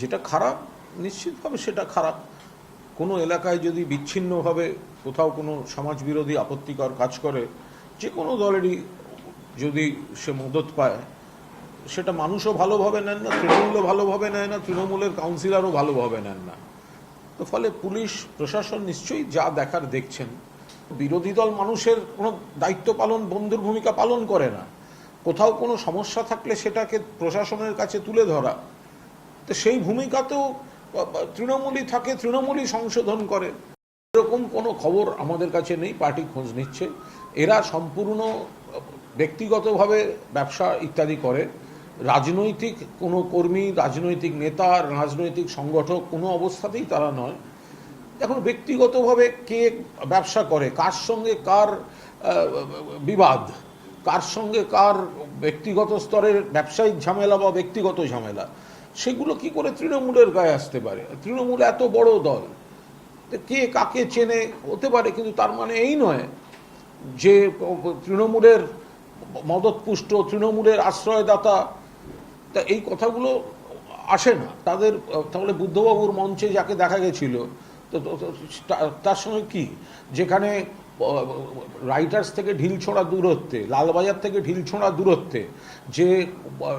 যেটা খারাপ নিশ্চিতভাবে সেটা খারাপ। কোনো এলাকায় যদি বিচ্ছিন্নভাবে কোথাও কোনো সমাজবিরোধী আপত্তিকর কাজ করে, যে কোনো দলেরই যদি সে মদত পায়, সেটা মানুষও ভালোভাবে নেন না, তৃণমূলও ভালোভাবে নেয় না, তৃণমূলের কাউন্সিলরও ভালোভাবে নেন না। তো ফলে পুলিশ প্রশাসন নিশ্চয়ই যা দেখার দেখছেন। বিরোধী দল মানুষের কোনো দায়িত্ব পালন, বন্ধুর ভূমিকা পালন করে না। কোথাও কোনো সমস্যা থাকলে সেটাকে প্রশাসনের কাছে তুলে ধরা, তো সেই ভূমিকাতেও তৃণমূলই থাকে, তৃণমূলই সংশোধন করে। এরকম কোনো খবর আমাদের কাছে নেই। পার্টি খোঁজ নিচ্ছে। এরা সম্পূর্ণ ব্যক্তিগতভাবে ব্যবসা ইত্যাদি করে। রাজনৈতিক কোনো কর্মী, রাজনৈতিক নেতা, রাজনৈতিক সংগঠক কোনো অবস্থাতেই তারা নয়। এখন ব্যক্তিগতভাবে কে ব্যবসা করে, কার সঙ্গে কার বিবাদ, কার সঙ্গে কার ব্যক্তিগত স্তরের ব্যবসায়িক ঝামেলা বা ব্যক্তিগত ঝামেলা, সেগুলো কি করে তৃণমূলের গায়ে আসতে পারে? তৃণমূল এত বড় দল, কে কাকে চেনে হতে পারে, কিন্তু তার মানে এই নয় যে তৃণমূলের মদতপুষ্ট, তৃণমূলের আশ্রয়দাতা, তা এই কথাগুলো আসে না তাদের। তাহলে বুদ্ধবাবুর মঞ্চে যাকে দেখা গেছিল, তো তার সঙ্গে কি, যেখানে রাইটার্স থেকে ঢিলছোড়া দূরত্বে, লালবাজার থেকে ঢিলছোড়া দূরত্বে যে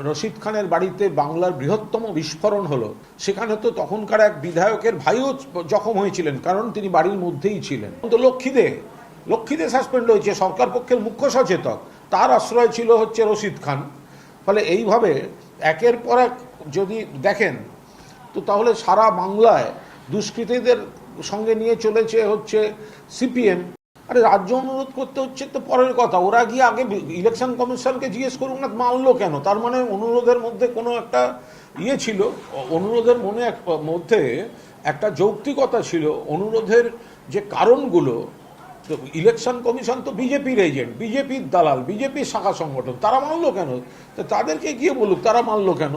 রশিদ খানের বাড়িতে বাংলার বৃহত্তম বিস্ফোরণ হলো, সেখানে তো তখনকার এক বিধায়কের ভাইও জখম হয়েছিলেন, কারণ তিনি বাড়ির মধ্যেই ছিলেন। তো লক্ষ্মীদে সাসপেন্ড হয়েছে, সরকার পক্ষের মুখ্য সচেতক, তার আশ্রয় ছিল হচ্ছে রশিদ খান। ফলে এইভাবে একের পর এক যদি দেখেন, তো তাহলে সারা বাংলায় দুষ্কৃতীদের সঙ্গে নিয়ে চলেছে হচ্ছে সিপিএম। আরে রাজ্য অনুরোধ করতে হচ্ছে তো পরের কথা, ওরা গিয়ে আগে ইলেকশন কমিশনকে জিজ্ঞেস করুন না মানলো কেন। তার মানে অনুরোধের মধ্যে কোনো একটা ইয়ে ছিল, অনুরোধের মধ্যে একটা যৌক্তিকতা ছিল। অনুরোধের যে কারণগুলো, তো ইলেকশন কমিশন তো বিজেপির এজেন্ট, বিজেপির দালাল, বিজেপির শাখা সংগঠন, তারা মানলো কেন? তো তাদেরকে গিয়ে বলুক তারা মানলো কেন।